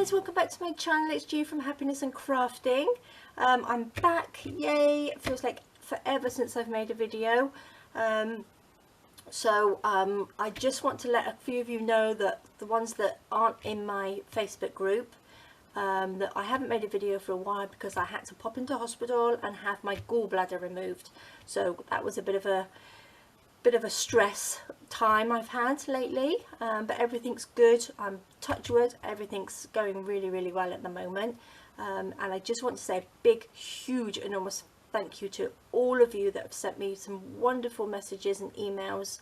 guys, welcome back to my channel. It's G from Happiness and Crafting. I'm back, yay. It feels like forever since I've made a video. I just want to let a few of you know that the ones that aren't in my Facebook group, that I haven't made a video for a while because I had to pop into hospital and have my gallbladder removed. So that was a bit of a stress time I've had lately, but everything's good. I'm touch wood, everything's going really well at the moment, and I just want to say a big, huge, enormous thank you to all of you that have sent me some wonderful messages and emails,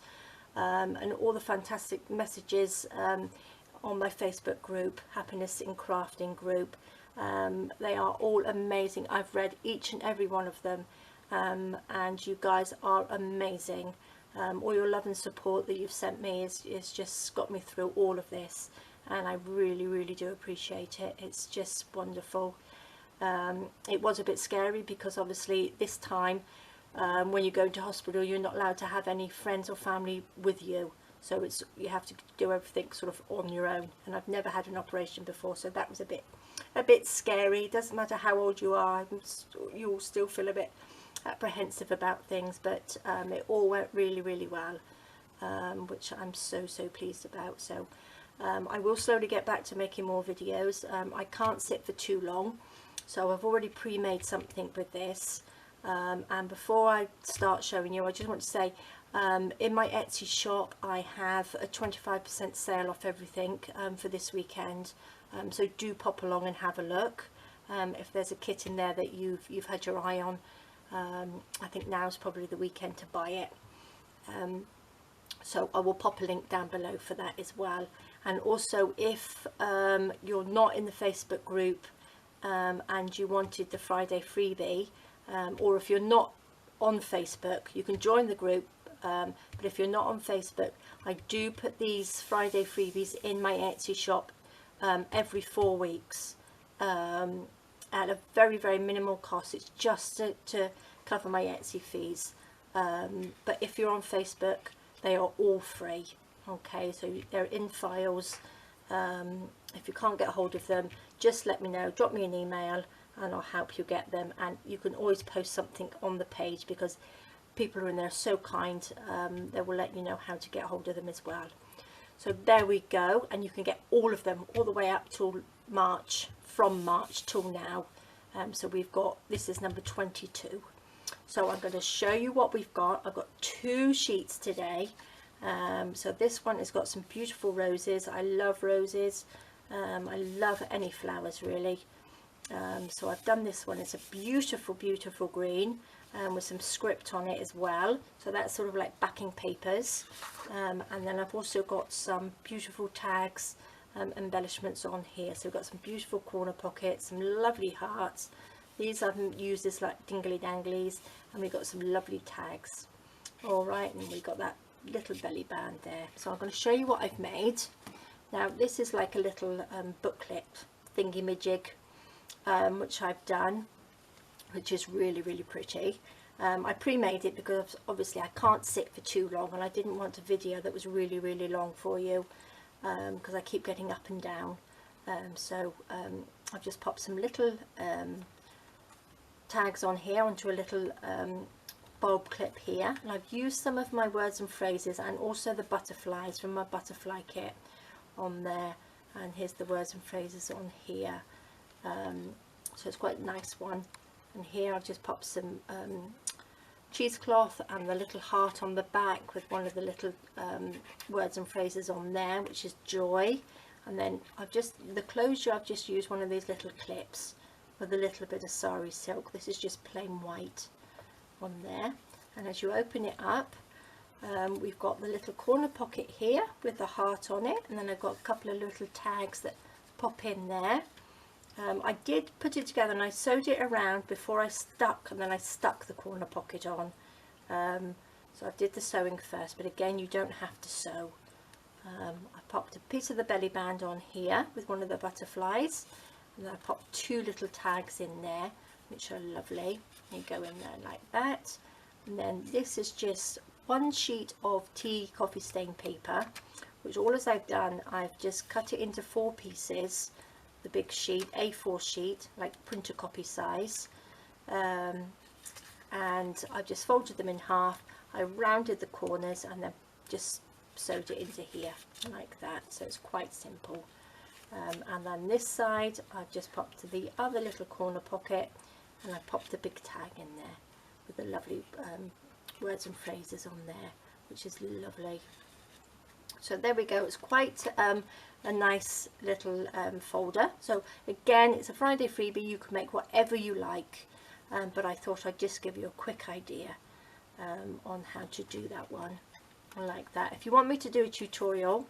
and all the fantastic messages on my Facebook group, Happiness in Crafting group. They are all amazing. I've read each and every one of them, and you guys are amazing. All your love and support that you've sent me is just got me through all of this, and I really do appreciate it. It's just wonderful. It was a bit scary because obviously this time, when you go into hospital, you're not allowed to have any friends or family with you, so you have to do everything sort of on your own, and I've never had an operation before, so that was a bit scary. It doesn't matter how old you are, you'll still feel a bit apprehensive about things, but it all went really well, which I'm so pleased about. So I will slowly get back to making more videos. I can't sit for too long, so I've already pre-made something with this, and before I start showing you, I just want to say, in my Etsy shop I have a 25% sale off everything for this weekend, so do pop along and have a look. If there's a kit in there that you've had your eye on, I think now's probably the weekend to buy it. So I will pop a link down below for that as well. And also, if you're not in the Facebook group and you wanted the Friday freebie, or if you're not on Facebook, you can join the group, but if you're not on Facebook, I do put these Friday freebies in my Etsy shop every 4 weeks, at a very minimal cost. It's just to cover my Etsy fees, but if you're on Facebook, they are all free. Okay, so they're in files. If you can't get hold of them, just let me know, drop me an email, and I'll help you get them. And you can always post something on the page because people are in there so kind. They will let you know how to get hold of them as well. So there we go, and you can get all of them all the way up till March, from March till now. So we've got, this is number 22. So I'm going to show you what we've got. I've got 2 sheets today. So this one has got some beautiful roses. I love roses. I love any flowers really. So I've done this one. It's a beautiful green, with some script on it as well. So that's sort of like backing papers. And then I've also got some beautiful tags, embellishments on here. So we've got some beautiful corner pockets, some lovely hearts. These I've used as like dingly danglies, and we've got some lovely tags. All right, and we've got that little belly band there. So I'm going to show you what I've made. Now this is like a little booklet thingy-majig, which I've done, which is really pretty. I pre-made it because obviously I can't sit for too long, and I didn't want a video that was really long for you, because I keep getting up and down. I've just popped some little tags on here onto a little bulb clip here, and I've used some of my words and phrases and also the butterflies from my butterfly kit on there, and here's the words and phrases on here. So it's quite a nice one. And here I've just popped some cheesecloth and the little heart on the back with one of the little words and phrases on there, which is joy. And then the closure, I've just used one of these little clips with a little bit of sari silk. This is just plain white on there. And as you open it up, we've got the little corner pocket here with the heart on it, and then I've got a couple of little tags that pop in there. I did put it together and I sewed it around before I stuck, and then I stuck the corner pocket on. So I did the sewing first, but again, you don't have to sew. I popped a piece of the belly band on here with one of the butterflies, and then I popped 2 little tags in there, which are lovely. They go in there like that. And then this is just 1 sheet of tea coffee stain paper, which all as I've done, I've just cut it into 4 pieces, the big sheet, A4 sheet, like printer copy size, and I've just folded them in half. I rounded the corners and then just sewed it into here like that, so it's quite simple. And then this side I've just popped to the other little corner pocket, and I popped a big tag in there with the lovely words and phrases on there, which is lovely. So there we go. It's quite a nice little folder. So again, it's a Friday freebie. You can make whatever you like, but I thought I'd just give you a quick idea on how to do that one. Like that. If you want me to do a tutorial,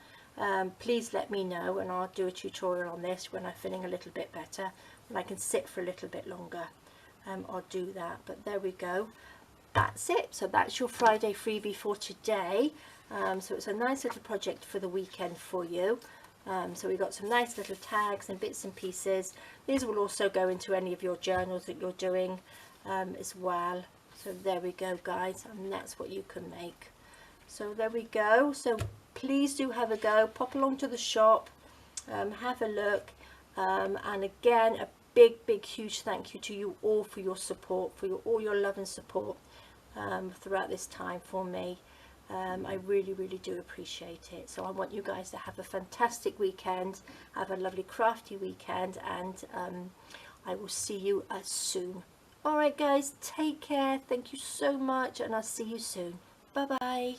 please let me know, and I'll do a tutorial on this when I'm feeling a little bit better, when I can sit for a little bit longer. I'll do that. But there we go. That's it. So that's your Friday freebie for today. So it's a nice little project for the weekend for you. So we've got some nice little tags and bits and pieces. These will also go into any of your journals that you're doing as well. So there we go, guys, and that's what you can make. So there we go. So please do have a go, pop along to the shop, have a look, and again, a big huge thank you to you all for your support, for all your love and support throughout this time for me. I really do appreciate it. So I want you guys to have a fantastic weekend, have a lovely crafty weekend, and I will see you soon. All right, guys, take care. Thank you so much, and I'll see you soon. Bye bye.